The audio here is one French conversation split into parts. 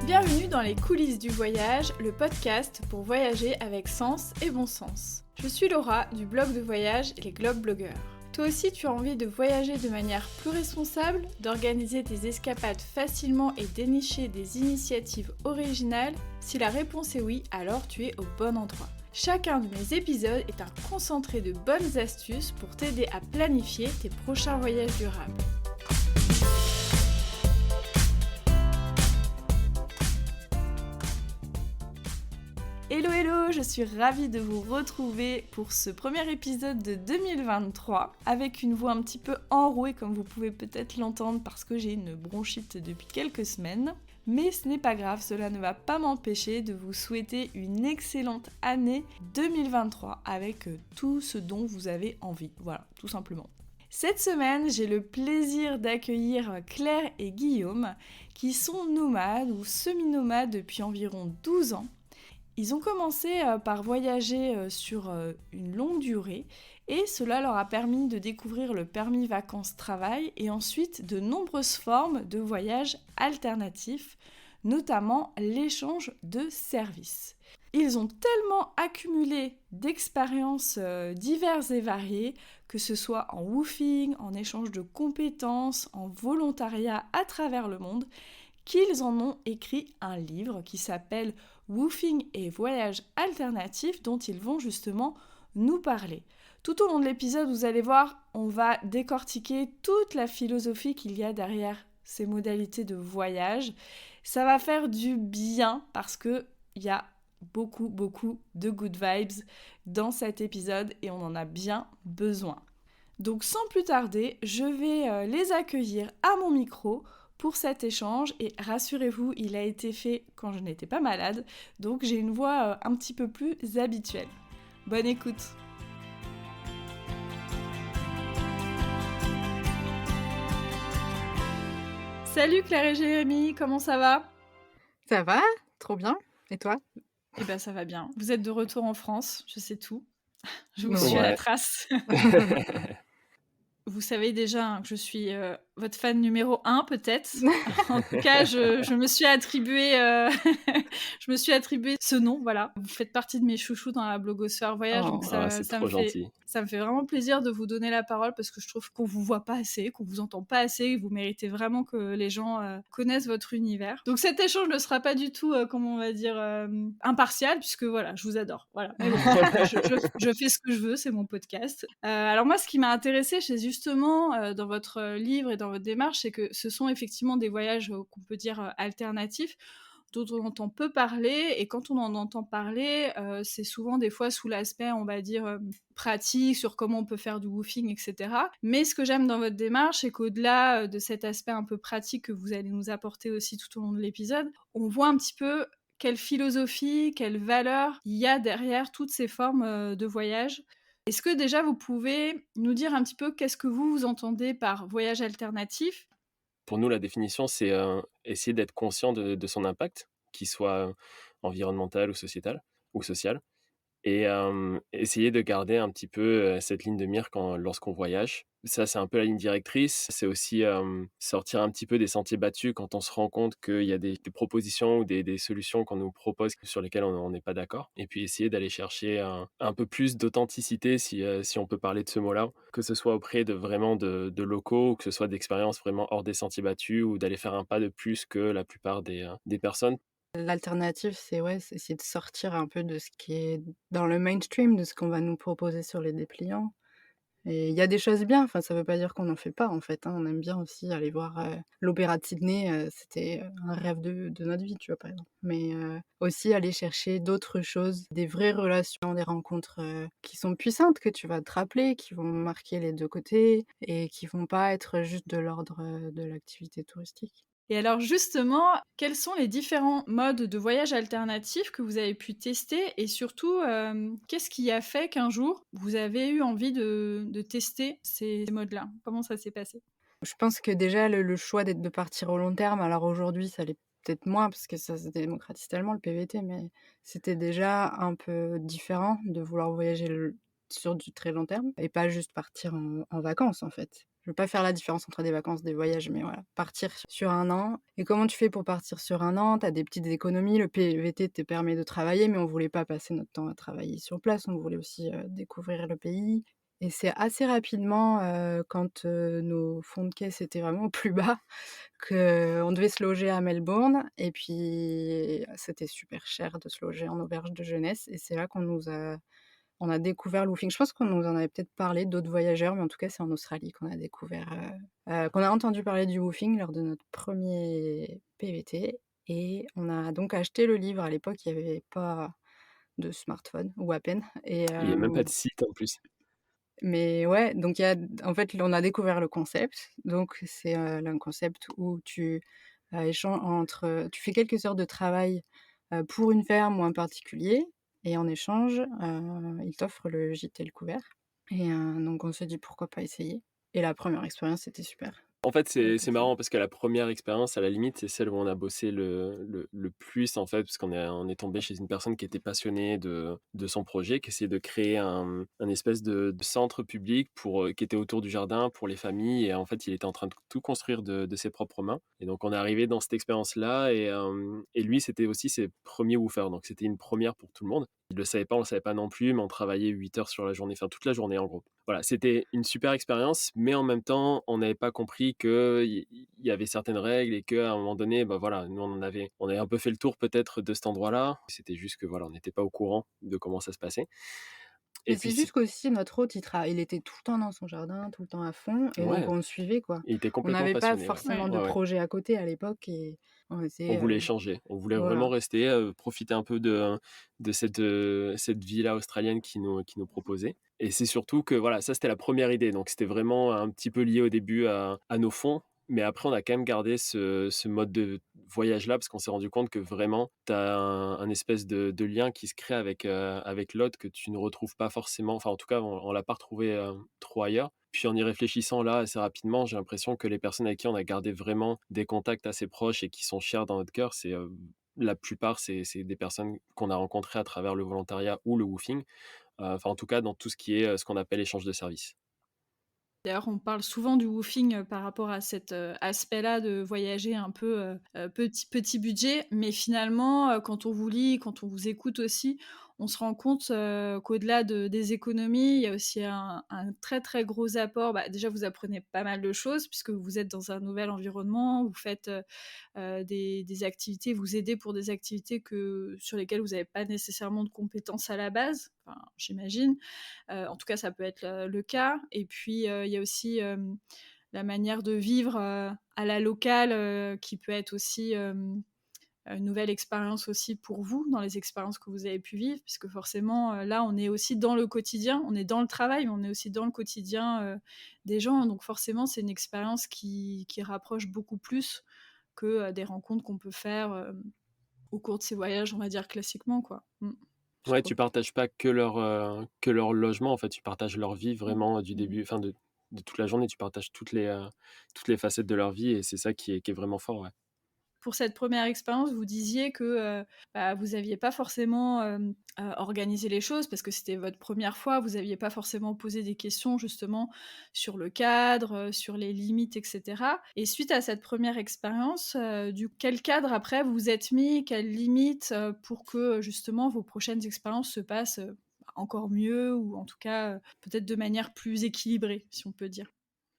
Bienvenue dans les coulisses du voyage, le podcast pour voyager avec sens et bon sens. Je suis Laura du blog de voyage Les Globe Blogueurs. Toi aussi tu as envie de voyager de manière plus responsable, d'organiser tes escapades facilement et dénicher des initiatives originales? Si la réponse est oui, alors tu es au bon endroit. Chacun de mes épisodes est un concentré de bonnes astuces pour t'aider à planifier tes prochains voyages durables. Hello hello, je suis ravie de vous retrouver pour ce premier épisode de 2023 avec une voix un petit peu enrouée comme vous pouvez peut-être l'entendre parce que j'ai une bronchite depuis quelques semaines. Mais ce n'est pas grave, cela ne va pas m'empêcher de vous souhaiter une excellente année 2023 avec tout ce dont vous avez envie, voilà, tout simplement. Cette semaine, j'ai le plaisir d'accueillir Claire et Guillaume qui sont nomades ou semi-nomades depuis environ 12 ans. Ils ont commencé par voyager sur une longue durée et cela leur a permis de découvrir le permis vacances-travail et ensuite de nombreuses formes de voyages alternatifs, notamment l'échange de services. Ils ont tellement accumulé d'expériences diverses et variées, que ce soit en woofing, en échange de compétences, en volontariat à travers le monde, qu'ils en ont écrit un livre qui s'appelle Woofing et voyages alternatifs dont ils vont justement nous parler. Tout au long de l'épisode, vous allez voir, on va décortiquer toute la philosophie qu'il y a derrière ces modalités de voyage. Ça va faire du bien parce qu'il y a beaucoup de good vibes dans cet épisode et on en a bien besoin. Donc sans plus tarder, je vais les accueillir à mon micro pour cet échange et rassurez-vous, il a été fait quand je n'étais pas malade, donc j'ai une voix un petit peu plus habituelle. Bonne écoute! Salut Claire et Jérémy, comment ça va? Ça va, trop bien. Et toi? Eh ben ça va bien. Vous êtes de retour en France, je sais tout. Je vous Ouais. suis à la trace. Vous savez déjà que je suis votre fan numéro 1 peut-être. En tout cas, je me suis attribué je me suis attribué ce nom, voilà. Vous faites partie de mes chouchous dans la blogosphère voyage, donc Oh, c'est trop gentil. ça me fait vraiment plaisir de vous donner la parole parce que je trouve qu'on vous voit pas assez, qu'on vous entend pas assez, et vous méritez vraiment que les gens connaissent votre univers. Donc cet échange ne sera pas du tout, comment on va dire, impartial, puisque voilà, je vous adore. Voilà. Mais bon, je fais ce que je veux, c'est mon podcast. Alors moi, ce qui m'a intéressée, c'est justement dans votre livre et dans votre démarche, c'est que ce sont effectivement des voyages qu'on peut dire alternatifs, dont on entend peu parler, et quand on en entend parler, c'est souvent des fois sous l'aspect, on va dire, pratique, sur comment on peut faire du woofing, etc. Mais ce que j'aime dans votre démarche, c'est qu'au-delà de cet aspect un peu pratique que vous allez nous apporter aussi tout au long de l'épisode, on voit un petit peu quelle philosophie, quelle valeur il y a derrière toutes ces formes de voyage. Est-ce que déjà vous pouvez nous dire un petit peu qu'est-ce que vous entendez par voyage alternatif? Pour nous, la définition, c'est essayer d'être conscient de son impact, qu'il soit environnemental ou sociétal ou social, et essayer de garder un petit peu cette ligne de mire lorsqu'on voyage. Ça, c'est un peu la ligne directrice. C'est aussi sortir un petit peu des sentiers battus quand on se rend compte qu'il y a des propositions ou des solutions qu'on nous propose sur lesquelles on n'est pas d'accord. Et puis essayer d'aller chercher un peu plus d'authenticité, si on peut parler de ce mot-là, que ce soit auprès de locaux, ou que ce soit d'expériences vraiment hors des sentiers battus, ou d'aller faire un pas de plus que la plupart des personnes. L'alternative, c'est essayer de sortir un peu de ce qui est dans le mainstream, de ce qu'on va nous proposer sur les dépliants. Et il y a des choses bien, enfin, ça veut pas dire qu'on n'en fait pas, en fait, hein. On aime bien aussi aller voir, l'opéra de Sydney, c'était, un rêve de notre vie, tu vois, par exemple. Mais, aussi aller chercher d'autres choses, des vraies relations, des rencontres, qui sont puissantes, que tu vas te rappeler, qui vont marquer les 2 côtés et qui vont pas être juste de l'ordre, de l'activité touristique. Et alors justement, quels sont les différents modes de voyage alternatifs que vous avez pu tester et surtout, qu'est-ce qui a fait qu'un jour, vous avez eu envie de tester ces modes-là? Comment ça s'est passé? Je pense que déjà le choix de partir au long terme, alors aujourd'hui ça l'est peut-être moins parce que ça se démocratise tellement le PVT, mais c'était déjà un peu différent de vouloir voyager sur du très long terme et pas juste partir en vacances en fait. Je veux pas faire la différence entre des vacances, des voyages, mais voilà, partir sur 1 an. Et comment tu fais pour partir sur 1 an? Tu as des petites économies, le PVT te permet de travailler, mais on voulait pas passer notre temps à travailler sur place, on voulait aussi, découvrir le pays. Et c'est assez rapidement, quand, nos fonds de caisse étaient vraiment au plus bas, qu'on devait se loger à Melbourne et puis c'était super cher de se loger en auberge de jeunesse et c'est là on a découvert le woofing. Je pense qu'on nous en avait peut-être parlé, d'autres voyageurs, mais en tout cas, c'est en Australie qu'on a découvert, qu'on a entendu parler du woofing lors de notre premier PVT et on a donc acheté le livre. À l'époque, il y avait pas de smartphone ou à peine et Il y a même pas de site en plus. mais ouais, donc il y a en fait, on a découvert le concept. Donc c'est, un concept où tu, échanges entre tu fais quelques heures de travail, pour une ferme ou un particulier et en échange, ils t'offrent le gîte et le couvert et donc on s'est dit: «Pourquoi pas essayer?» et la première expérience, c'était super. En fait, Ça a c'est été c'est fun. marrant parce que la première expérience, à la limite, c'est celle où on a bossé le plus, en fait, parce qu'on est tombé chez une personne qui était passionnée de son projet, qui essayait de créer un espèce de centre public qui était autour du jardin pour les familles. Et en fait, il était en train de tout construire de ses propres mains. Et donc, on est arrivé dans cette expérience-là. Et lui, c'était aussi ses premiers woofers. Donc, c'était une première pour tout le monde. Il le savait pas, on le savait pas non plus, mais on travaillait 8 heures sur la journée, enfin toute la journée en gros. Voilà, c'était une super expérience, mais en même temps, on n'avait pas compris qu'il y avait certaines règles et qu'à un moment donné, bah voilà, nous on avait un peu fait le tour peut-être de cet endroit-là. C'était juste que voilà, on n'était pas au courant de comment ça se passait. Et Mais puis c'est juste qu'aussi notre hôte, il était tout le temps dans son jardin, tout le temps à fond et donc ouais, on le suivait, quoi. il était On complètement n'avait pas passionné, ouais. forcément de Ouais, ouais. projet à côté à l'époque et on On était, voulait échanger, on voulait vraiment voilà. rester, profiter un peu de cette vie-là australienne qui nous proposait. Et c'est surtout que voilà, ça c'était la première idée, donc c'était vraiment un petit peu lié au début à nos fonds, mais après on a quand même gardé ce mode de voyage-là parce qu'on s'est rendu compte que vraiment tu as un espèce de lien qui se crée avec l'autre que tu ne retrouves pas forcément, enfin en tout cas on l'a pas retrouvé trop ailleurs. Puis en y réfléchissant là assez rapidement, j'ai l'impression que les personnes avec qui on a gardé vraiment des contacts assez proches et qui sont chers dans notre cœur, la plupart, c'est des personnes qu'on a rencontrées à travers le volontariat ou le woofing. Enfin, en tout cas, dans tout ce qui est ce qu'on appelle échange de services. D'ailleurs, on parle souvent du woofing, par rapport à cet, aspect-là de voyager un peu, petit budget, mais finalement, quand on vous lit, quand on vous écoute aussi, on se rend compte, qu'au-delà des économies, il y a aussi un très, très gros apport. Bah, déjà, vous apprenez pas mal de choses puisque vous êtes dans un nouvel environnement, vous faites, des activités, vous aidez pour des activités sur lesquelles vous n'avez pas nécessairement de compétences à la base, enfin, j'imagine. En tout cas, ça peut être le cas. Et puis, il y a aussi la manière de vivre à la locale qui peut être aussi une nouvelle expérience aussi pour vous, dans les expériences que vous avez pu vivre, puisque forcément, là, on est aussi dans le quotidien, on est dans le travail, mais on est aussi dans le quotidien des gens. Donc forcément, c'est une expérience qui rapproche beaucoup plus que des rencontres qu'on peut faire au cours de ces voyages, on va dire classiquement, quoi. Je Ouais, trouve. tu partages pas que leur logement, en fait, tu partages leur vie vraiment du début, enfin de toute la journée, tu partages toutes les facettes de leur vie et c'est ça qui est vraiment fort, ouais. Pour cette première expérience, vous disiez que bah, vous n'aviez pas forcément organisé les choses parce que c'était votre première fois, vous n'aviez pas forcément posé des questions justement sur le cadre, sur les limites, etc. Et suite à cette première expérience, quel cadre après vous vous êtes mis, quelles limites pour que justement vos prochaines expériences se passent encore mieux ou en tout cas peut-être de manière plus équilibrée, si on peut dire.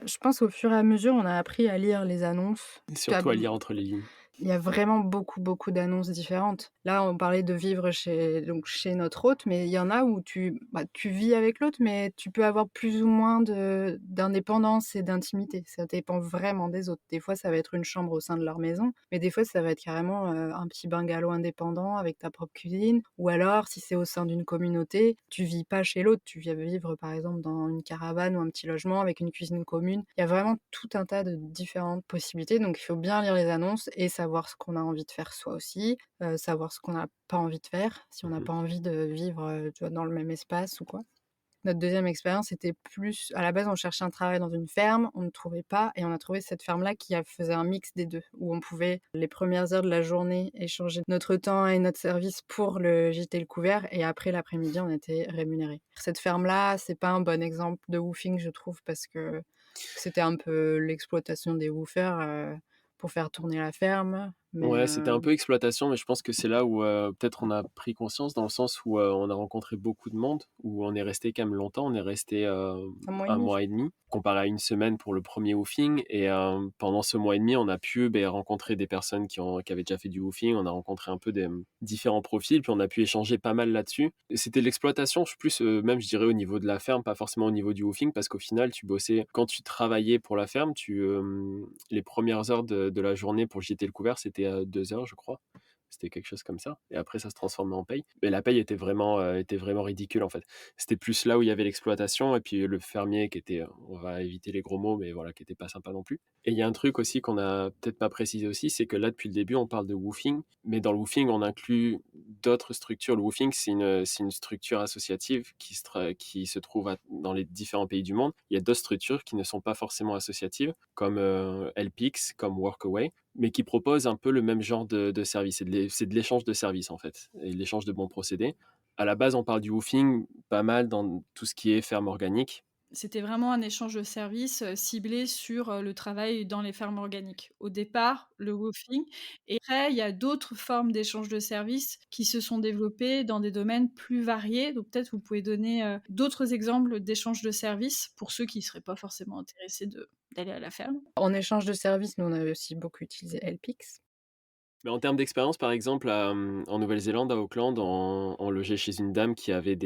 Je pense au fur et à mesure, on a appris à lire les annonces. Et Tu as surtout à lire entre les lignes. Il y a vraiment beaucoup, beaucoup d'annonces différentes. Là, on parlait de vivre chez notre hôte, mais il y en a où tu vis avec l'autre, mais tu peux avoir plus ou moins d'indépendance et d'intimité. Ça dépend vraiment des autres. Des fois, ça va être une chambre au sein de leur maison, mais des fois, ça va être carrément, un petit bungalow indépendant avec ta propre cuisine. Ou alors, si c'est au sein d'une communauté, tu vis pas chez l'autre, tu viens vivre, par exemple, dans une caravane ou un petit logement avec une cuisine commune. Il y a vraiment tout un tas de différentes possibilités, donc il faut bien lire les annonces et savoir ce qu'on a envie de faire soi aussi, savoir ce qu'on n'a pas envie de faire, si on n'a Mmh. pas envie de vivre, tu vois, dans le même espace ou quoi. Notre deuxième expérience était plus à la base, on cherchait un travail dans une ferme, on ne trouvait pas et on a trouvé cette ferme-là faisait un mix des 2, où on pouvait, les premières heures de la journée, échanger notre temps et notre service pour le gîte et le couvert et après l'après-midi, on était rémunérés. Cette ferme-là, c'est pas un bon exemple de woofing, je trouve, parce que C'était un peu l'exploitation des woofers, pour faire tourner la ferme, mais Ouais, c'était un peu exploitation, mais je pense que c'est là où, peut-être on a pris conscience dans le sens où, on a rencontré beaucoup de monde, où on est resté quand même longtemps. On est resté, 1 mois et 1 demi, je mois et crois. demi, comparé à une semaine pour le premier woofing et pendant ce mois et demi, on a pu, rencontrer des personnes qui avaient déjà fait du woofing. On a rencontré un peu des, différents profils, puis on a pu échanger pas mal là-dessus et c'était de l'exploitation, je plus, même je dirais au niveau de la ferme, pas forcément au niveau du woofing parce qu'au final, tu bossais quand tu travaillais pour la ferme, les premières heures de la journée pour jeter le couvert, c'était à 2 heures, je crois. C'était quelque chose comme ça. Et après, ça se transformait en paye. Mais la paye était vraiment ridicule, en fait. C'était plus là où il y avait l'exploitation et puis le fermier qui était, on va éviter les gros mots, mais voilà, qui était pas sympa non plus. Et il y a un truc aussi qu'on a peut-être pas précisé aussi, c'est que là, depuis le début, on parle de woofing, mais dans le woofing, on inclut d'autres structures. Le woofing, c'est une structure associative qui se trouve dans les différents pays du monde. Il y a d'autres structures qui ne sont pas forcément associatives, comme LPX, comme Workaway, mais qui proposent un peu le même genre de service. C'est de l'échange de services, en fait, et de l'échange de bons procédés. À la base, on parle du woofing pas mal dans tout ce qui est ferme organique. C'était vraiment un échange de services, ciblé sur, le travail dans les fermes organiques. Au départ, le woofing et après il y a d'autres formes d'échange de services qui se sont développées dans des domaines plus variés. Donc peut-être vous pouvez donner, d'autres exemples d'échange de services pour ceux qui ne seraient pas forcément intéressés d'aller à la ferme? En échange de services, nous, on avait aussi beaucoup utilisé LPix. Mais en termes d'expérience, par exemple, en Nouvelle-Zélande, à Auckland, on logeait chez une dame qui avait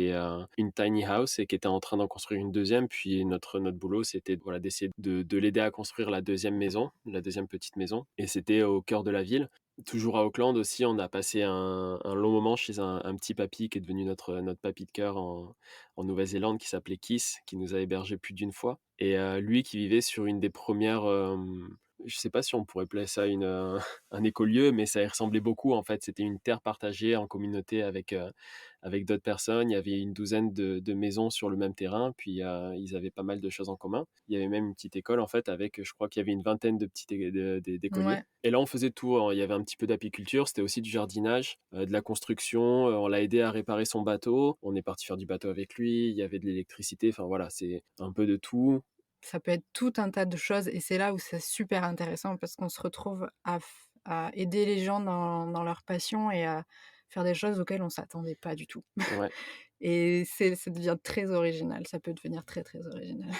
une tiny house et qui était en train d'en construire une deuxième. Puis notre boulot, c'était voilà, d'essayer de l'aider à construire la deuxième maison, la deuxième petite maison. Et c'était au cœur de la ville. Toujours à Auckland aussi, on a passé un long moment chez un petit papy qui est devenu notre papy de cœur en Nouvelle-Zélande, qui s'appelait Kiss, qui nous a hébergés plus d'une fois. Et lui qui vivait sur une des premières... je sais pas si on pourrait appeler ça un écolieu, mais ça y ressemblait beaucoup en fait. C'était une terre partagée en communauté avec d'autres personnes. Il y avait une douzaine de maisons sur le même terrain, puis ils avaient pas mal de choses en commun. Il y avait même une petite école en fait avec, je crois qu'il y avait une vingtaine de d'écoliers. Ouais, Et là, on faisait tout, hein. Il y avait un petit peu d'apiculture, c'était aussi du jardinage, de la construction. On l'a aidé à réparer son bateau. On est parti faire du bateau avec lui. Il y avait de l'électricité. Enfin voilà, c'est un peu de tout. ça peut être tout un tas de choses et c'est là où c'est super intéressant parce qu'on se retrouve à aider les gens dans leur passion et à faire des choses auxquelles on s'attendait pas du tout. Ouais. Et ça devient très original, ça peut devenir très, très original.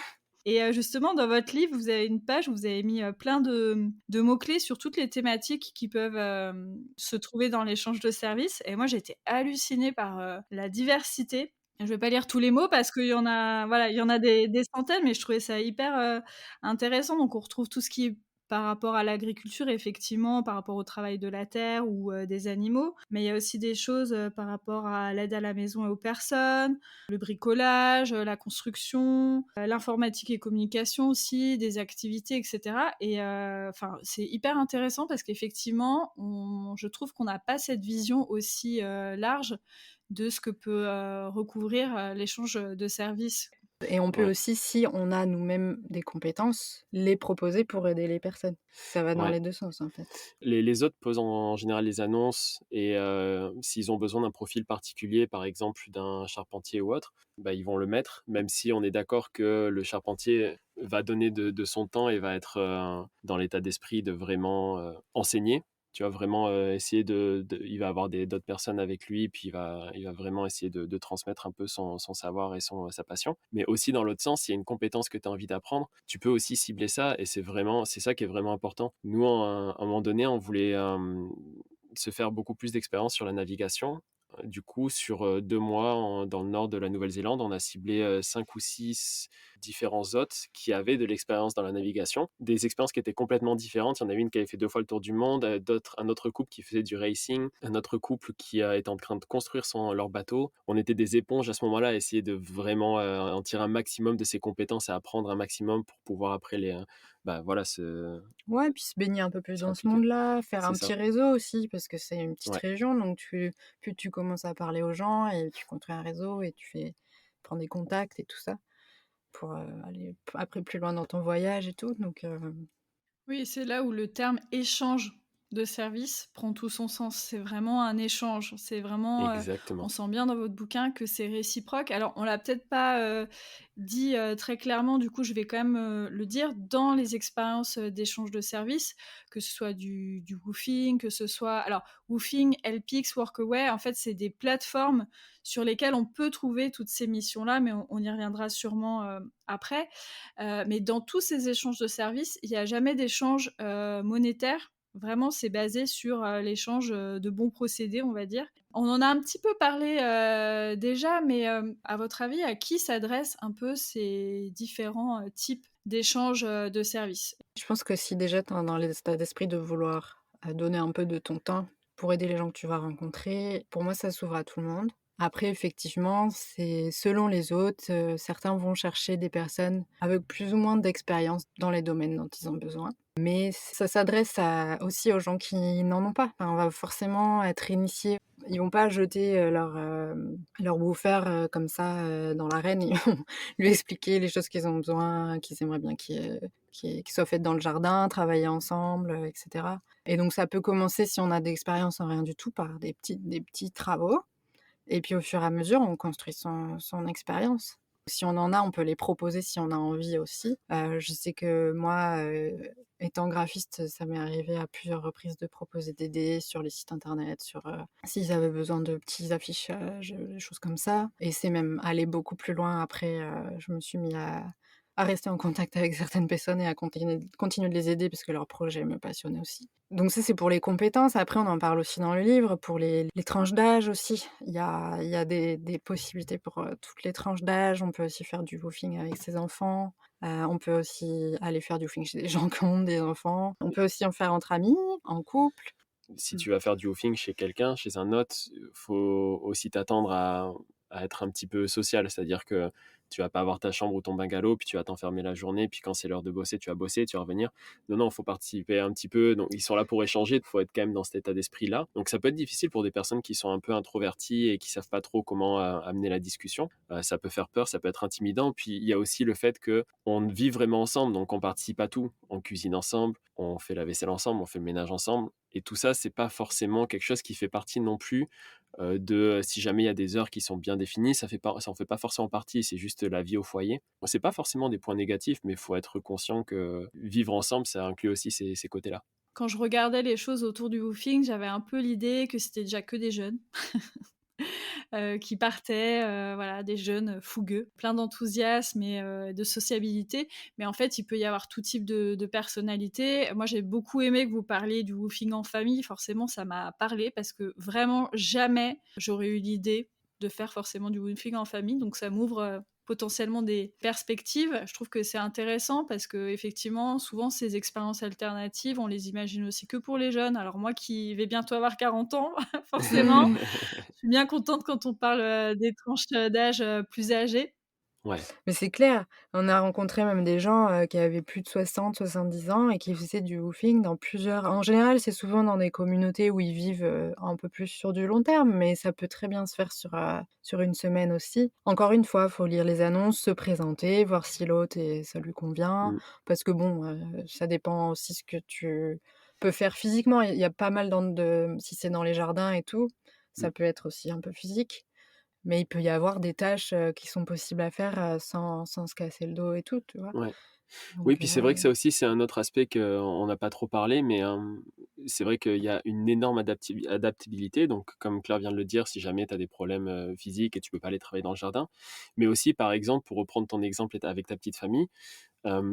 Et justement, dans votre livre, vous avez une page où vous avez mis, plein de mots-clés sur toutes les thématiques qui peuvent, se trouver dans l'échange de services et moi, j'ai été hallucinée par, la diversité. Je vais pas lire tous les mots parce qu'il y en a voilà, il y en a des centaines, mais je trouvais ça hyper, intéressant. Donc on retrouve tout ce qui est par rapport à l'agriculture, effectivement, par rapport au travail de la terre ou, des animaux. Mais il y a aussi des choses, par rapport à l'aide à la maison et aux personnes, le bricolage, la construction, l'informatique et communication aussi, des activités, etc. Et enfin, c'est hyper intéressant parce qu'effectivement, je trouve qu'on n'a pas cette vision aussi large de ce que peut recouvrir l'échange de services. Et on peut Ouais. aussi, si on a nous-mêmes des compétences, les proposer pour aider les personnes. Ça va dans Ouais. les 2 sens, en fait. Les autres posent en général les annonces et s'ils ont besoin d'un profil particulier, par exemple d'un charpentier ou autre, bah, ils vont le mettre, même si on est d'accord que le charpentier va donner de son temps et va être dans l'état d'esprit de vraiment enseigner. Tu vas vraiment essayer il va avoir d'autres personnes avec lui, puis il va vraiment essayer de transmettre un peu son savoir et sa passion. Mais aussi dans l'autre sens, s'il y a une compétence que tu as envie d'apprendre, tu peux aussi cibler ça et c'est ça qui est vraiment important. Nous, à un moment donné, on voulait se faire beaucoup plus d'expérience sur la navigation. Du coup, sur 2 mois dans le nord de la Nouvelle-Zélande, on a ciblé 5 ou 6 différents hôtes qui avaient de l'expérience dans la navigation. Des expériences qui étaient complètement différentes. Il y en a une qui avait fait 2 fois le tour du monde, un autre couple qui faisait du racing, un autre couple qui était en train de construire leur bateau. On était des éponges à ce moment-là, à essayer de vraiment en tirer un maximum de ses compétences et apprendre un maximum pour pouvoir après bah, voilà, Ouais, puis se baigner un peu plus se dans ce impliquer. monde-là, faire C'est un petit ça. réseau aussi, parce que c'est une petite Ouais. région, donc plus tu commences à parler aux gens et tu construis un réseau et prends des contacts et tout ça pour aller après plus loin dans ton voyage et tout. Donc, Oui, c'est là où le terme échange de service prend tout son sens. C'est vraiment un échange. C'est vraiment, on Exactement. sent bien dans votre bouquin que c'est réciproque. Alors, on l'a peut-être pas, dit, très clairement, du coup, je vais quand même, le dire. Dans les expériences, d'échange de services, que ce soit du woofing, que ce soit alors woofing, LPX, Workaway, en fait, c'est des plateformes sur lesquelles on peut trouver toutes ces missions-là, mais on y reviendra sûrement, après. Mais dans tous ces échanges de services, il y a jamais d'échange, monétaire. Vraiment, c'est basé sur, l'échange, de bons procédés, on va dire. On en a un petit peu parlé, déjà, mais, à votre avis, à qui s'adressent un peu ces différents, types d'échanges, de services? Je pense que si déjà tu es dans l'état d'esprit de vouloir, donner un peu de ton temps pour aider les gens que tu vas rencontrer, pour moi ça s'ouvre à tout le monde. Après effectivement, c'est selon les autres, certains vont chercher des personnes avec plus ou moins d'expérience dans les domaines dont ils ont besoin. Mais ça s'adresse aussi aux gens qui n'en ont pas. Enfin, on va forcément être initiés. Ils vont pas jeter, leur woofer, comme ça, dans l'arène. Ils vont lui expliquer les choses qu'ils ont besoin, qu'ils aimeraient bien qui soient faites dans le jardin, travailler ensemble, et cetera. Et donc ça peut commencer, si on a d'expérience en rien du tout, par des petits travaux. Et puis au fur et à mesure, on construit son expérience. Si on en a, on peut les proposer si on a envie aussi. Je sais que moi, étant graphiste, ça m'est arrivé à plusieurs reprises de proposer d'aider sur les sites internet, s'ils avaient besoin de petits affichages, des choses comme ça. Et c'est même allé beaucoup plus loin après. Je me suis mis à rester en contact avec certaines personnes et à continuer de les aider parce que leur projet me passionnait aussi. Donc ça, c'est pour les compétences. Après, on en parle aussi dans le livre, pour les tranches d'âge aussi. Il y a des possibilités pour toutes les tranches d'âge. On peut aussi faire du woofing avec ses enfants. On peut aussi aller faire du woofing chez des gens qui ont des enfants. On peut aussi en faire entre amis, en couple. Si tu vas faire du woofing chez quelqu'un, chez un autre, faut aussi t'attendre à être un petit peu social. C'est-à-dire que tu vas pas avoir ta chambre ou ton bungalow, puis tu vas t'enfermer la journée, puis quand c'est l'heure de bosser, tu vas bosser, tu vas revenir. Non, non, il faut participer un petit peu. Donc, ils sont là pour échanger, il faut être quand même dans cet état d'esprit-là. Donc, ça peut être difficile pour des personnes qui sont un peu introverties et qui savent pas trop comment amener la discussion. Ça peut faire peur, ça peut être intimidant. Puis, il y a aussi le fait que on vit vraiment ensemble, donc on participe à tout. On cuisine ensemble, on fait la vaisselle ensemble, on fait le ménage ensemble. Et tout ça, c'est pas forcément quelque chose qui fait partie non plus si jamais il y a des heures qui sont bien définies, ça en fait pas forcément partie, c'est juste la vie au foyer. Bon, c'est pas forcément des points négatifs, mais il faut être conscient que vivre ensemble, ça inclut aussi ces côtés-là. Quand je regardais les choses autour du woofing, j'avais un peu l'idée que c'était déjà que des jeunes. Qui partaient, voilà, des jeunes fougueux, pleins d'enthousiasme et de sociabilité. Mais en fait, il peut y avoir tout type de personnalité. Moi, j'ai beaucoup aimé que vous parliez du woofing en famille. Forcément, ça m'a parlé parce que vraiment jamais j'aurais eu l'idée de faire forcément du woofing en famille. Donc ça m'ouvre potentiellement des perspectives. Je trouve que c'est intéressant parce que effectivement, souvent ces expériences alternatives, on les imagine aussi que pour les jeunes. Alors moi qui vais bientôt avoir 40 ans, forcément, je suis bien contente quand on parle, des tranches, d'âge, plus âgées. Ouais. Mais c'est clair, on a rencontré même des gens, qui avaient plus de 60, 70 ans et qui faisaient du woofing dans plusieurs en général, c'est souvent dans des communautés où ils vivent, un peu plus sur du long terme, mais ça peut très bien se faire sur une semaine aussi. Encore une fois, faut lire les annonces, se présenter, voir si l'autre ça lui convient. Mmh. Parce que bon, ça dépend aussi ce que tu peux faire physiquement. Il y a pas mal si c'est dans les jardins et tout, Mmh. ça peut être aussi un peu physique. Mais il peut y avoir des tâches, qui sont possibles à faire, sans se casser le dos et tout, tu vois? Ouais. Oui, Donc puis c'est vrai que ça aussi, c'est un autre aspect qu'on n'a pas trop parlé, mais c'est vrai qu'il y a une énorme adaptabilité. Donc, comme Claire vient de le dire, si jamais tu as des problèmes physiques et tu peux pas aller travailler dans le jardin, mais aussi, par exemple, pour reprendre ton exemple avec ta petite famille,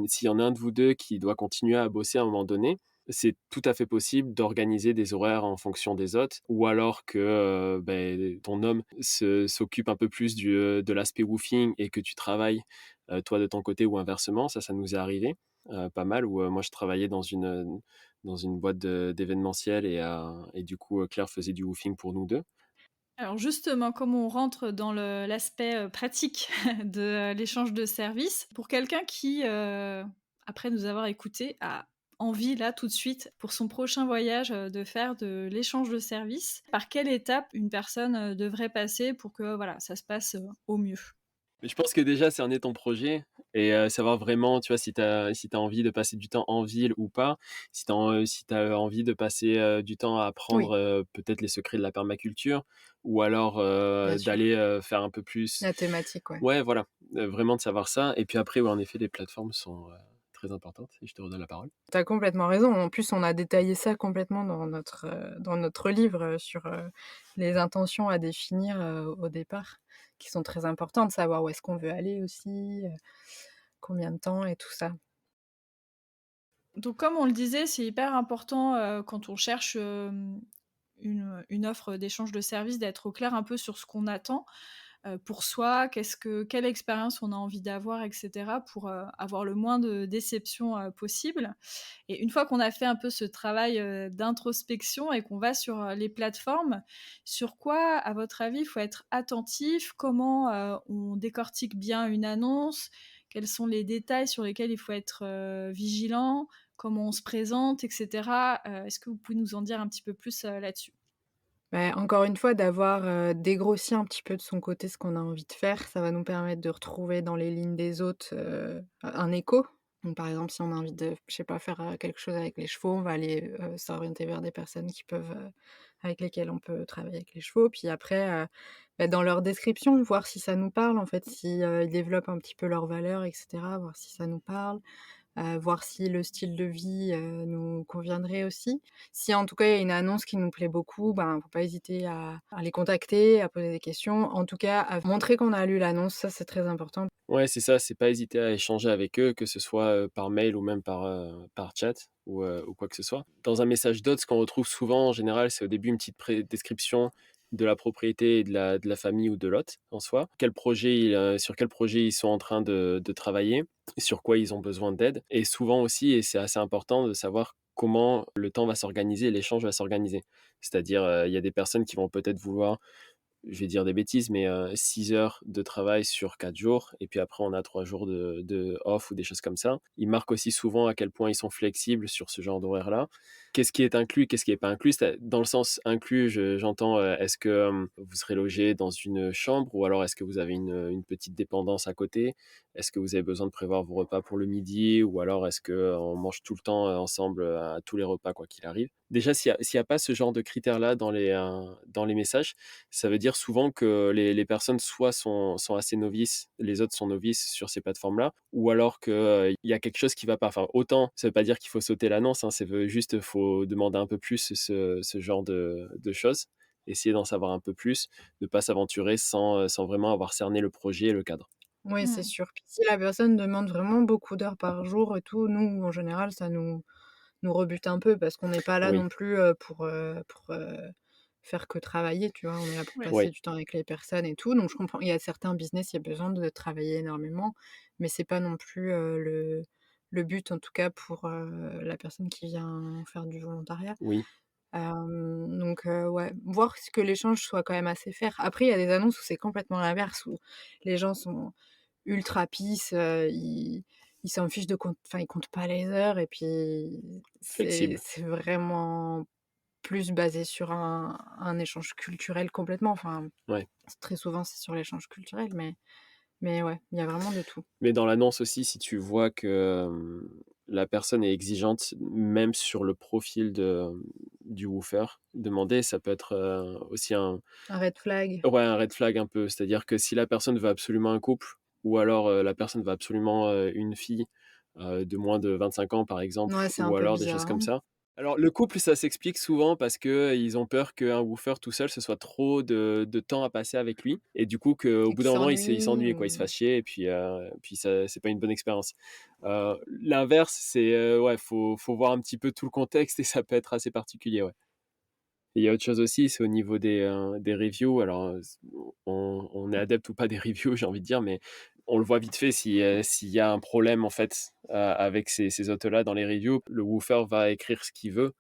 s'il y en a un de vous deux qui doit continuer à bosser à un moment donné, c'est tout à fait possible d'organiser des horaires en fonction des autres, ou alors que ton homme s'occupe un peu plus de l'aspect woofing et que tu travailles toi de ton côté ou inversement. Ça nous est arrivé pas mal, où moi je travaillais dans une boîte d'événementiel et du coup Claire faisait du woofing pour nous deux. Alors justement, comme on rentre dans l'aspect, pratique de, l'échange de services, pour quelqu'un qui, après nous avoir écoutés, a envie là tout de suite pour son prochain voyage, de faire de l'échange de services, par quelle étape une personne, devrait passer pour que voilà, ça se passe, au mieux? Mais je pense que déjà, cerner ton projet, et savoir vraiment, tu vois, si t'as envie de passer du temps en ville ou pas, si t'as envie de passer, du temps à apprendre, Oui, peut-être les secrets de la permaculture ou alors, bien sûr. d'aller, faire un peu plus La thématique, ouais. ouais, voilà, vraiment de savoir ça et puis après, ouais, en effet, les plateformes sont, très importantes et je te redonne la parole. Tu as complètement raison. En plus, on a détaillé ça complètement dans notre livre, sur, les intentions à définir, au départ, qui sont très importantes. Savoir où est-ce qu'on veut aller aussi, combien de temps et tout ça. Donc comme on le disait, c'est hyper important, quand on cherche, une offre d'échange de services, d'être au clair un peu sur ce qu'on attend, pour soi, quelle expérience on a envie d'avoir et cetera pour, avoir le moins de déceptions, possible. Et une fois qu'on a fait un peu ce travail, d'introspection et qu'on va sur, les plateformes, sur quoi, à votre avis, il faut être attentif? Comment, on décortique bien une annonce? Quels sont les détails sur lesquels il faut être, vigilant? Comment on se présente et cetera? Est-ce que vous pouvez nous en dire un petit peu plus, là-dessus? Bah, encore une fois, d'avoir, dégrossi un petit peu de son côté ce qu'on a envie de faire, ça va nous permettre de retrouver dans les lignes des autres, un écho. Donc par exemple, si on a envie de, je sais pas, faire, quelque chose avec les chevaux, on va aller, s'orienter vers des personnes qui peuvent, avec lesquelles on peut travailler avec les chevaux. Puis après, bah, dans leur description, voir si ça nous parle en fait, si, ils développent un petit peu leurs valeurs et cetera, voir si ça nous parle. Voir si le style de vie, nous conviendrait aussi. Si en tout cas il y a une annonce qui nous plaît beaucoup, ben, faut pas hésiter à les contacter, à poser des questions. En tout cas, à montrer qu'on a lu l'annonce, ça c'est très important. Ouais, c'est ça, c'est pas hésiter à échanger avec eux, que ce soit, par mail ou même par chat ou quoi que ce soit. Dans un message d'odes, ce qu'on retrouve souvent en général, c'est au début une petite description de la propriété et de la famille ou de l'hôte en soi. Sur quel projet ils sont en train de travailler, sur quoi ils ont besoin d'aide et souvent aussi, et c'est assez important de savoir comment le temps va s'organiser, l'échange va s'organiser. C'est-à-dire, il y a des personnes qui vont peut-être vouloir, je vais dire des bêtises, mais 6 heures de travail sur 4 jours, et puis après on a 3 jours de off ou des choses comme ça. Ils marquent aussi souvent à quel point ils sont flexibles sur ce genre d'horaire-là. Qu'est-ce qui est inclus, qu'est-ce qui n'est pas inclus? Dans le sens inclus, j'entends, est-ce que vous serez logé dans une chambre ou alors est-ce que vous avez une petite dépendance à côté? Est-ce que vous avez besoin de prévoir vos repas pour le midi ou alors est-ce qu'on mange tout le temps ensemble à tous les repas quoi qu'il arrive? Déjà, s'il y a pas ce genre de critères-là dans les messages, ça veut dire souvent que les personnes soit sont assez novices, les autres sont novices sur ces plateformes-là, ou alors qu'il y a quelque chose qui va pas. Enfin, autant, ça veut pas dire qu'il faut sauter l'annonce, hein, juste, faut demander un peu plus ce genre de choses, essayer d'en savoir un peu plus, ne pas s'aventurer sans vraiment avoir cerné le projet et le cadre. Oui, c'est Mmh. sûr. Puis si la personne demande vraiment beaucoup d'heures par jour et tout, nous, en général, ça nous rebute un peu parce qu'on n'est pas là Oui, non plus, pour, faire que travailler, tu vois? On est là pour Oui. passer oui, du temps avec les personnes et tout, donc je comprends. Il y a certains business, il y a besoin de travailler énormément, mais c'est pas non plus, le but, en tout cas pour, la personne qui vient faire du volontariat. oui, Donc ouais, voir ce que l'échange soit quand même assez fair. Après, il y a des annonces où c'est complètement l'inverse, où les gens sont ultra peace, ils s'en fichent de ils comptent pas les heures et puis c'est flexible. c'est vraiment plus basé sur un échange culturel complètement. Enfin, Ouais. très souvent, c'est sur l'échange culturel, mais ouais, il y a vraiment de tout. Mais dans l'annonce aussi, si tu vois que, la personne est exigeante, même sur le profil du woofer demandé, ça peut être, aussi Un red flag. un red flag un peu. C'est-à-dire que si la personne veut absolument un couple ou alors, la personne veut absolument, une fille, de moins de 25 ans par exemple Ouais, c'est un ou peu alors des choses bizarre, comme hein. ça. Alors le couple, ça s'explique souvent parce qu'ils ont peur qu'un woofer tout seul, ce soit trop de temps à passer avec lui et du coup qu'au Et bout qui d'un moment, il s'ennuie s'ennuie quoi, il se ou fasse chier et puis ça c'est pas une bonne expérience. L'inverse, c'est, ouais, faut voir un petit peu tout le contexte et ça peut être assez particulier, ouais. Et il y a autre chose aussi, c'est au niveau des reviews. Alors, on est adepte ou pas des reviews, j'ai envie de dire, mais on le voit vite fait s'il y a un problème, en fait, avec ces autos-là dans les reviews, le woofer va écrire ce qu'il veut.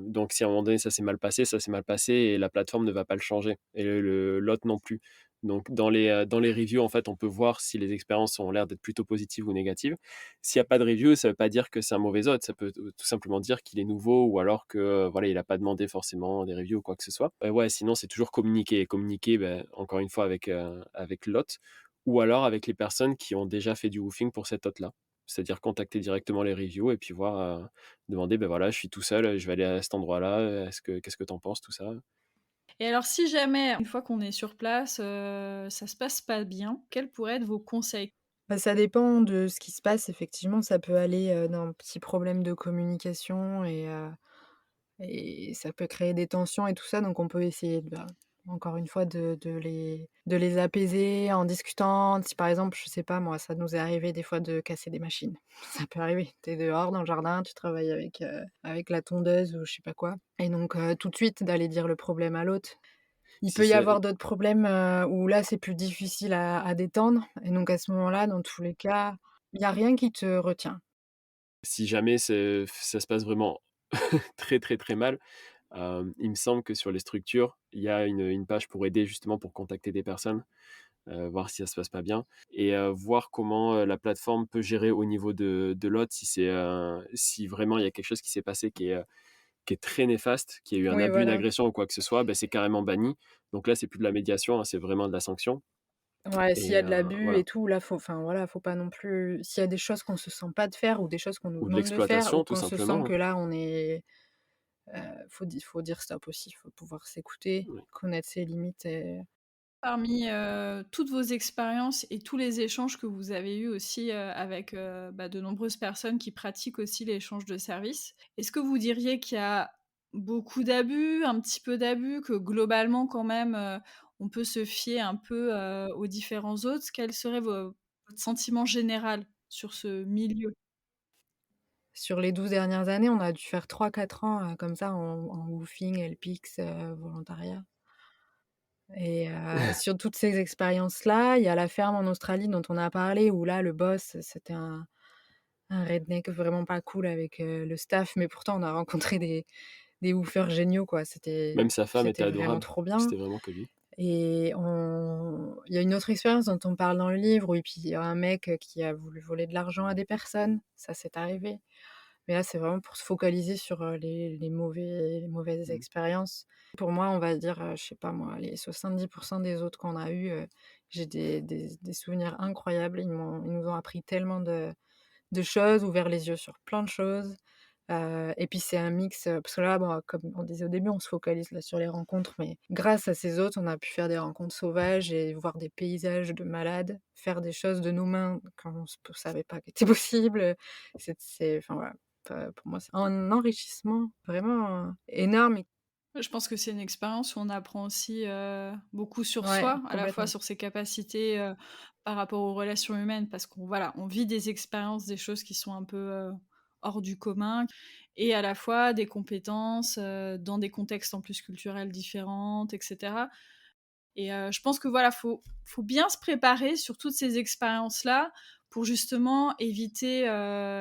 Donc si à un moment donné, ça s'est mal passé et la plateforme ne va pas le changer et l'autre non plus. Donc dans les reviews, en fait, on peut voir si les expériences ont l'air d'être plutôt positives ou négatives. S'il y a pas de review, ça veut pas dire que c'est un mauvais hôte, ça peut tout simplement dire qu'il est nouveau ou alors que, voilà, il a pas demandé forcément des reviews ou quoi que ce soit. Ouais, sinon c'est toujours communiquer. Communiquer, encore une fois avec l'hôte ou alors avec les personnes qui ont déjà fait du woofing pour cet hôte-là. C'est-à-dire contacter directement les reviews et puis voir, demander: «Ben voilà, je suis tout seul, je vais aller à cet endroit-là, qu'est-ce que tu en penses?» tout ça. Et alors si jamais, une fois qu'on est sur place, ça se passe pas bien, quels pourraient être vos conseils? Bah, ça dépend de ce qui se passe. Effectivement, ça peut aller, d'un petit problème de communication et ça peut créer des tensions et tout ça, donc on peut essayer de, bah, encore une fois de les apaiser en discutant. Si par exemple, je sais pas moi, ça nous est arrivé des fois de casser des machines. Ça peut arriver. Tu es dehors dans le jardin, tu travailles avec la tondeuse ou je sais pas quoi et donc tout de suite d'aller dire le problème à l'autre. Il Si peut y c'est avoir d'autres problèmes, où là, c'est plus difficile à détendre et donc à ce moment-là, dans tous les cas, il y a rien qui te retient. Si jamais ça se passe vraiment très, très, très mal, il me semble que sur les structures, il y a une page pour aider justement pour contacter des personnes, voir si ça se passe pas bien et voir comment, la plateforme peut gérer au niveau de l'hôte si vraiment il y a quelque chose qui s'est passé qui est très néfaste, qu'il y a eu un Oui, abus, une voilà. agression ou quoi que ce soit, c'est carrément banni. Donc là, c'est plus de la médiation, hein, c'est vraiment de la sanction Ouais, s'il y et a de l'abus voilà. et tout, là, faut enfin, voilà, faut pas non plus s'il y a des choses qu'on se sent pas de faire ou des choses qu'on nous Ou de demande de faire ou l'exploitation tout qu'on se sent simplement, que hein. là, on est, faut dire stop aussi. Faut pouvoir s'écouter, Oui. connaître ses limites et Parmi, toutes vos expériences et tous les échanges que vous avez eus aussi, avec, de nombreuses personnes qui pratiquent aussi l'échange de services, est-ce que vous diriez qu'il y a beaucoup d'abus, un petit peu d'abus, que globalement quand même, on peut se fier un peu, aux différents autres? Quel serait votre sentiment général sur ce milieu? sur les 12 dernières années, on a dû faire 3 4 ans, comme ça en woofing, LPX, volontariat. Et sur toutes ces expériences-là, il y a la ferme en Australie dont on a parlé où là, le boss, c'était un redneck vraiment pas cool avec, le staff, mais pourtant on a rencontré des woofers géniaux, quoi. C'était Même sa femme était c'était vraiment adorable, trop bien c'était vraiment que lui. et il y a une autre expérience dont on parle dans le livre où et puis il y a un mec, qui a voulu voler de l'argent à des personnes, ça c'est arrivé. Mais là, c'est vraiment pour se focaliser sur, les mauvaises Mmh. expériences. Pour moi, on va dire, je sais pas moi, les 70 des autres qu'on a eus, j'ai des souvenirs incroyables. Ils nous ont appris tellement de choses, ouvert les yeux sur plein de choses. Et puis c'est un mix, parce que là, bon, comme on disait au début, on se focalise là sur les rencontres, mais grâce à ces autres, on a pu faire des rencontres sauvages et voir des paysages de malades, faire des choses de nos mains quand on savait pas qu'était possible. C'est enfin voilà, pour moi, c'est un enrichissement vraiment, énorme et Je pense que c'est une expérience où on apprend aussi, beaucoup sur ouais, soi, à la fois complètement. sur ses capacités, par rapport aux relations humaines parce qu'on voilà, on vit des expériences, des choses qui sont un peu, hors du commun et à la fois des compétences, dans des contextes en plus culturels différentes et cetera. Et je pense que voilà, faut bien se préparer sur toutes ces expériences-là pour justement éviter,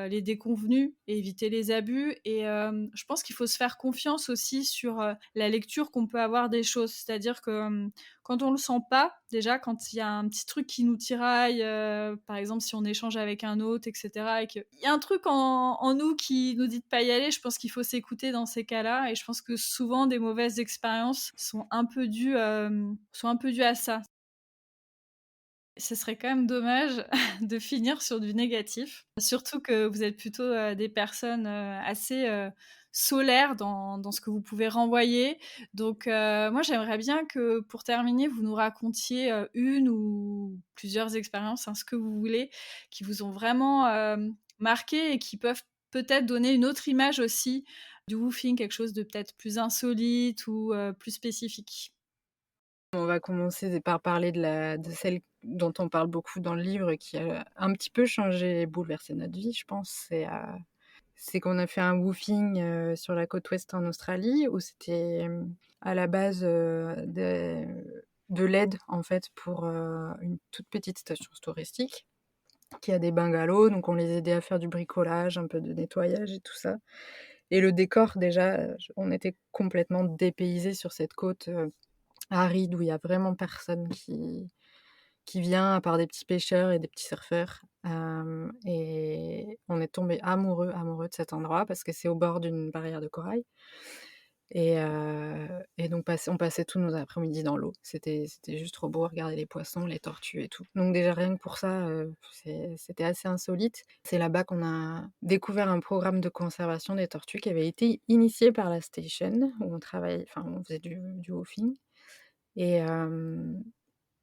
les déconvenus et éviter les abus et je pense qu'il faut se faire confiance aussi sur, la lecture qu'on peut avoir des choses. C'est-à-dire que, quand on le sent pas, déjà quand il y a un petit truc qui nous tiraille, par exemple si on échange avec un autre et cetera et qu'il y a un truc en nous qui nous dit de pas y aller, je pense qu'il faut s'écouter dans ces cas-là et je pense que souvent des mauvaises expériences sont un peu dues à ça. Ce serait quand même dommage de finir sur du négatif, surtout que vous êtes plutôt, des personnes, assez, solaires dans ce que vous pouvez renvoyer. Donc moi j'aimerais bien que pour terminer, vous nous racontiez, une ou plusieurs expériences, hein, ce que vous voulez, qui vous ont vraiment, marqué et qui peuvent peut-être donner une autre image aussi du woofing, quelque chose de peut-être plus insolite ou, plus spécifique. On va commencer par parler de celle dont on parle beaucoup dans le livre qui a un petit peu changé et bouleversé notre vie, je pense. C'est qu'on a fait un woofing, sur la côte ouest en Australie où c'était, à la base, de l'aide en fait pour, une toute petite station touristique qui a des bungalows, donc on les aidait à faire du bricolage, un peu de nettoyage et tout ça et le décor déjà, on était complètement dépaysés sur cette côte, aride où il y a vraiment personne qui vient à part des petits pêcheurs et des petits surfeurs, et on est tombés amoureux, amoureux de cet endroit parce que c'est au bord d'une barrière de corail Et donc on passait tous nos après-midi dans l'eau. C'était juste trop beau, regarder les poissons, les tortues et tout. Donc déjà rien que pour ça, c'était assez insolite. C'est là-bas qu'on a découvert un programme de conservation des tortues qui avait été initié par la station où on travaillait, enfin on faisait du woofing. Et hem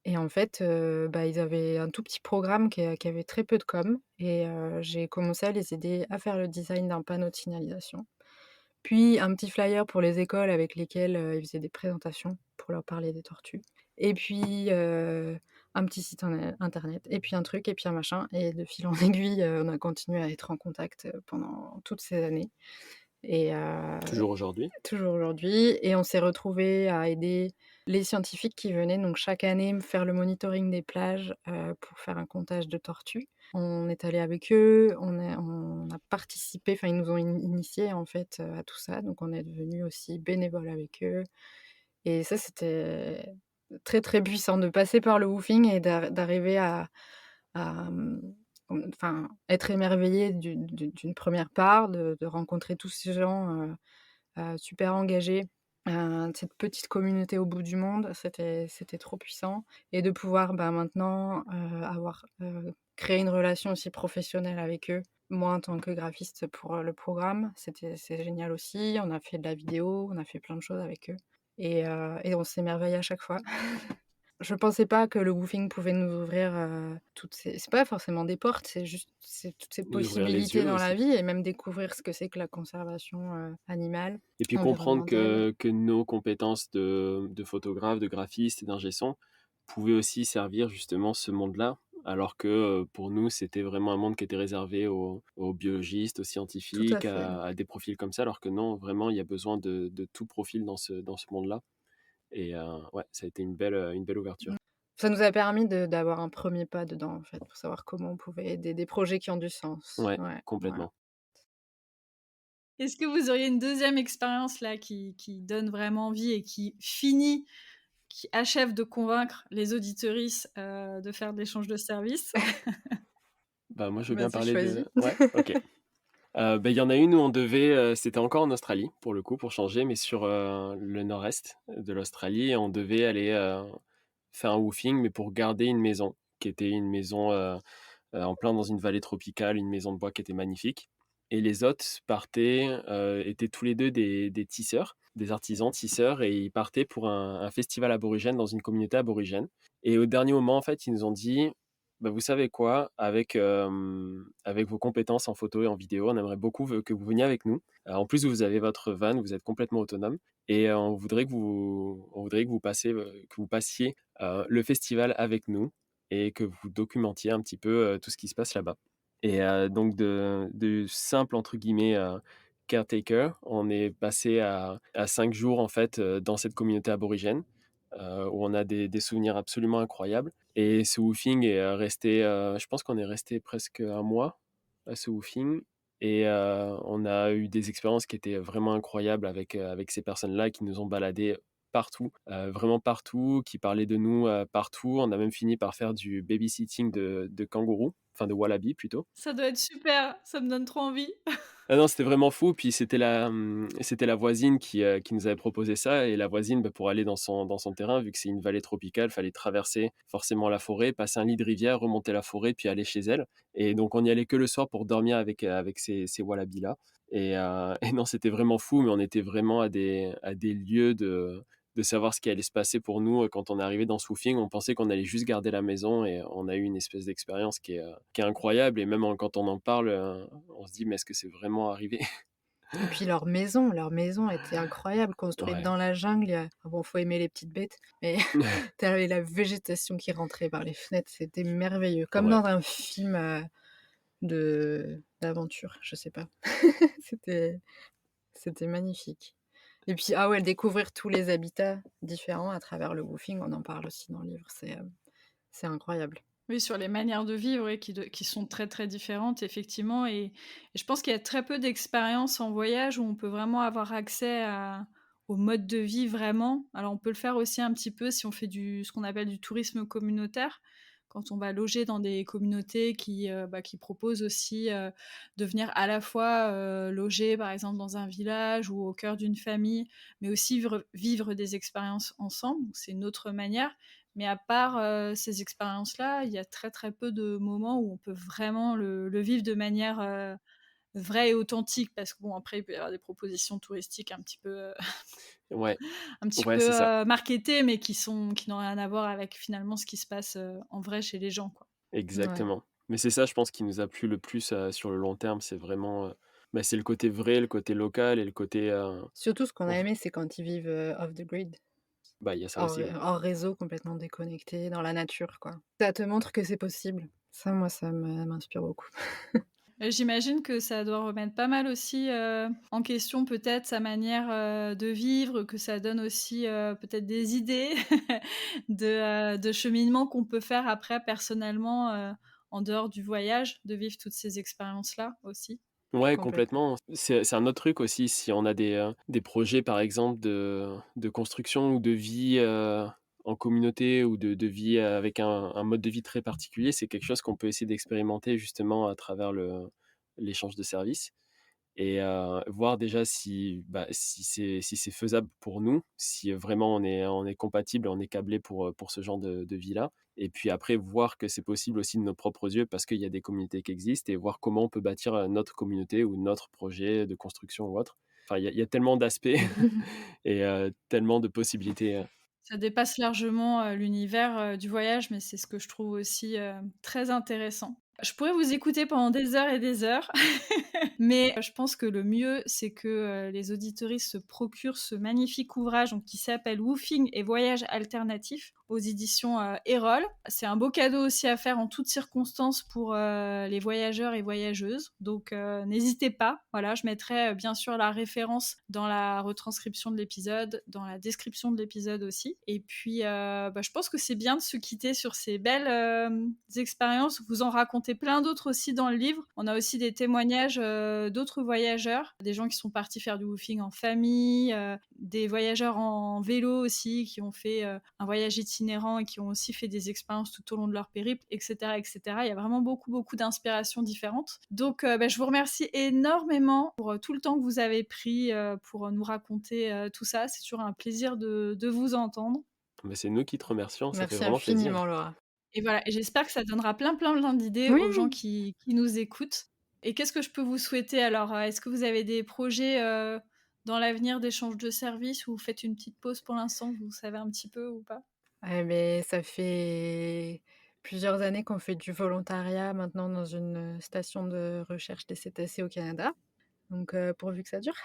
et en fait, ils avaient un tout petit programme qui avait très peu de com, et j'ai commencé à les aider à faire le design d'un panneau de signalisation. Puis un petit flyer pour les écoles avec lesquelles, ils faisaient des présentations pour leur parler des tortues. Et puis, un petit site internet, et puis un truc, et puis un machin, et de fil en aiguille, on a continué à être en contact, pendant toutes ces années, et Toujours aujourd'hui? toujours aujourd'hui, et on s'est retrouvés à aider les scientifiques qui venaient donc chaque année me faire le monitoring des plages, pour faire un comptage de tortues. On est allés avec eux, on a participé, enfin ils nous ont initiés en fait, à tout ça, donc on est devenus aussi bénévoles avec eux, et ça c'était très, très puissant de passer par le woofing et d'arriver à, enfin être émerveillé d'une première part, de rencontrer tous ces gens, super engagés, cette petite communauté au bout du monde, c'était trop puissant, et de pouvoir, maintenant, avoir, créé une relation aussi professionnelle avec eux. Moi, en tant que graphiste pour, le programme, c'est génial aussi. On a fait de la vidéo, on a fait plein de choses avec eux, et on s'émerveille à chaque fois. Je pensais pas que le woofing pouvait nous ouvrir, toutes ces, c'est pas forcément des portes, c'est toutes ces Nous ouvrir les possibilités yeux dans la aussi. vie, et même découvrir ce que c'est que la conservation, animale, Et puis comprendre environnementale. que nos compétences de photographe, de graphiste et d'ingé son pouvaient aussi servir justement ce monde-là. Alors que pour nous, c'était vraiment un monde qui était réservé aux biologistes, aux Tout à scientifiques, fait. à des profils comme ça. Alors que non, vraiment, il y a besoin de tout profil dans ce monde-là. Et ouais, ça a été une belle ouverture. Ça nous a permis d'avoir un premier pas dedans, en fait, pour savoir comment on pouvait aider des projets qui ont du sens. Ouais, Ouais, voilà. complètement. Est-ce que vous auriez une deuxième expérience là qui donne vraiment envie et qui achève de convaincre les auditeuristes de faire de l'échange de services? Bah, moi, je veux bien Vas-y, parler choisis. de... Ouais, ok. Il y en a une où on devait, c'était encore en Australie pour le coup, pour changer, mais sur le nord-est de l'Australie, et on devait aller faire un woofing, mais pour garder une maison, qui était une maison en plein dans une vallée tropicale, une maison de bois qui était magnifique. Et les hôtes partaient, étaient tous les deux des tisseurs, des artisans tisseurs, et ils partaient pour un festival aborigène dans une communauté aborigène. Et au dernier moment, en fait, ils nous ont dit, bah, vous savez quoi, avec vos compétences en photo et en vidéo, on aimerait beaucoup que vous veniez avec nous. En plus, vous avez votre van, vous êtes complètement autonome, et on voudrait que vous passiez le festival avec nous, et que vous documentiez un petit peu tout ce qui se passe là-bas. Et donc de simple entre guillemets caretaker, on est passé à 5 jours en fait dans cette communauté aborigène, où on a des souvenirs absolument incroyables. Et ce woofing est resté, je pense qu'on est resté presque un mois à ce woofing. Et on a eu des expériences qui étaient vraiment incroyables avec ces personnes-là qui nous ont baladés partout, vraiment partout, qui parlaient de nous partout. On a même fini par faire du babysitting de kangourous, enfin de wallabies plutôt. Ça doit être super, ça me donne trop envie. Ah non, c'était vraiment fou. Puis c'était la voisine qui nous avait proposé ça. Et la voisine, bah, pour aller dans son terrain, vu que c'est une vallée tropicale, fallait traverser forcément la forêt, passer un lit de rivière, remonter la forêt, puis aller chez elle. Et donc on y allait que le soir pour dormir avec ces wallabies-là. Et non, c'était vraiment fou, mais on était vraiment à des lieux de savoir ce qui allait se passer pour nous quand on est arrivé dans ce woofing. On pensait qu'on allait juste garder la maison, et on a eu une espèce d'expérience qui est incroyable. Et même quand on en parle, on se dit, mais est-ce que c'est vraiment arrivé? Et puis leur maison était incroyable, construite Ouais. dans la jungle. Bon, faut aimer les petites bêtes, mais tu avais la végétation qui rentrait par les fenêtres, c'était merveilleux, comme Ouais. dans un film, de d'aventure, je sais pas. C'était c'était magnifique. Et puis, ah ouais, découvrir tous les habitats différents à travers le woofing, on en parle aussi dans le livre, c'est incroyable. Oui, sur les manières de vivre et qui sont très très différentes, effectivement. Et je pense qu'il y a très peu d'expériences en voyage où on peut vraiment avoir accès au mode de vie vraiment. Alors on peut le faire aussi un petit peu si on fait ce qu'on appelle du tourisme communautaire, quand on va loger dans des communautés qui proposent aussi de venir à la fois loger, par exemple, dans un village ou au cœur d'une famille, mais aussi vivre des expériences ensemble. Donc, c'est une autre manière. Mais à part ces expériences-là, il y a très très peu de moments où on peut vraiment le vivre de manière vraie et authentique, parce que bon, après il peut y avoir des propositions touristiques Ouais, un petit ouais, peu c'est ça. marketées, mais qui n'ont rien à voir avec finalement ce qui se passe en vrai chez les gens, quoi. Ouais. Exactement. Mais c'est ça, je pense, qui nous a plu le plus sur le long terme. C'est vraiment, c'est le côté vrai, le côté local et le côté. Surtout ce qu'on a Bon, aimé, c'est quand ils vivent, off the grid, il y a ça aussi, ouais. hors réseau, complètement déconnectés, dans la nature, quoi. Ça te montre que c'est possible. Ça, moi, m'inspire beaucoup. J'imagine que ça doit remettre pas mal aussi en question peut-être sa manière de vivre, que ça donne aussi peut-être des idées de cheminement qu'on peut faire après personnellement en dehors du voyage, de vivre toutes ces expériences-là aussi. Ouais, Complètement. complètement. C'est un autre truc aussi, si on a des projets, par exemple, de construction ou de vie en communauté ou de vie avec un mode de vie très particulier, c'est quelque chose qu'on peut essayer d'expérimenter justement à travers l'échange de services et voir déjà si c'est faisable pour nous, si vraiment on est compatible, on est câblé pour ce genre de vie-là. Et puis après, voir que c'est possible aussi de nos propres yeux parce qu'il y a des communautés qui existent et voir comment on peut bâtir notre communauté ou notre projet de construction ou autre. Enfin, il y a tellement d'aspects et tellement de possibilités. Ça dépasse largement l'univers du voyage, mais c'est ce que je trouve aussi très intéressant. Je pourrais vous écouter pendant des heures, mais je pense que le mieux, c'est que les auditeuristes se procurent ce magnifique ouvrage donc, qui s'appelle Woofing et voyages alternatifs aux éditions Erol. C'est un beau cadeau aussi à faire en toutes circonstances pour les voyageurs et voyageuses, donc n'hésitez pas. Voilà, je mettrai bien sûr la référence dans la retranscription de l'épisode, dans la description de l'épisode aussi. Et puis, je pense que c'est bien de se quitter sur ces belles expériences. Vous en racontez plein d'autres aussi dans le livre. On a aussi des témoignages d'autres voyageurs, des gens qui sont partis faire du woofing en famille, des voyageurs en vélo aussi qui ont fait un voyage itinérant et qui ont aussi fait des expériences tout au long de leur périple, etc., etc. Il y a vraiment beaucoup, beaucoup d'inspirations différentes. Donc, je vous remercie énormément pour tout le temps que vous avez pris pour nous raconter tout ça. C'est toujours un plaisir de vous entendre. Mais c'est nous qui te remercions, ça fait Merci vraiment plaisir. infiniment, Laura. Et voilà, et j'espère que ça donnera plein d'idées Oui! aux gens qui nous écoutent. Et qu'est-ce que je peux vous souhaiter alors? Est-ce que vous avez des projets dans l'avenir d'échange de services ou vous faites une petite pause pour l'instant, vous savez un petit peu ou pas? Mais ça fait plusieurs années qu'on fait du volontariat maintenant dans une station de recherche des cétacés au Canada, donc pourvu que ça dure.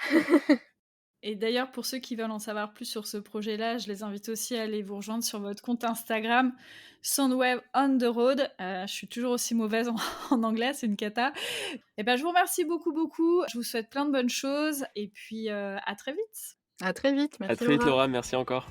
Et d'ailleurs, pour ceux qui veulent en savoir plus sur ce projet-là, je les invite aussi à aller vous rejoindre sur votre compte Instagram, Soundwave on the Road. Je suis toujours aussi mauvaise en anglais, c'est une cata. Et je vous remercie beaucoup, beaucoup. Je vous souhaite plein de bonnes choses et puis à très vite. À très vite, À merci très vite, Laura. Laura, merci encore.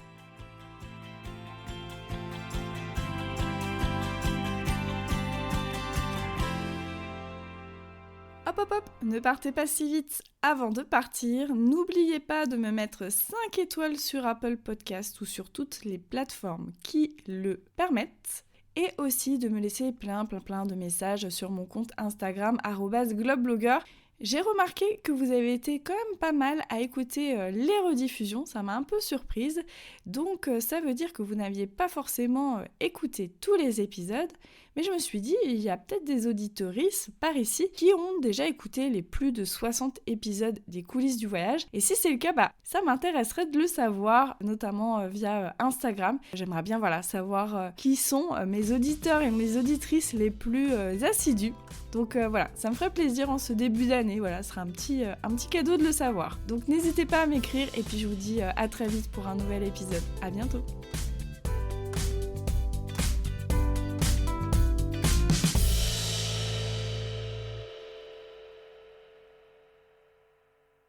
Hop hop hop, ne partez pas si vite. Avant de partir, n'oubliez pas de me mettre 5 étoiles sur Apple Podcast ou sur toutes les plateformes qui le permettent. Et aussi de me laisser plein de messages sur mon compte Instagram @globeblogger. J'ai remarqué que vous avez été quand même pas mal à écouter les rediffusions, ça m'a un peu surprise. Donc ça veut dire que vous n'aviez pas forcément écouté tous les épisodes, mais je me suis dit, il y a peut-être des auditeuristes par ici qui ont déjà écouté les plus de 60 épisodes des coulisses du voyage. Et si c'est le cas, ça m'intéresserait de le savoir, notamment via Instagram. J'aimerais bien savoir qui sont mes auditeurs et mes auditrices les plus assidus. Donc voilà, ça me ferait plaisir en ce début d'année, ce sera un petit cadeau de le savoir. Donc n'hésitez pas à m'écrire et puis je vous dis à très vite pour un nouvel épisode. À bientôt.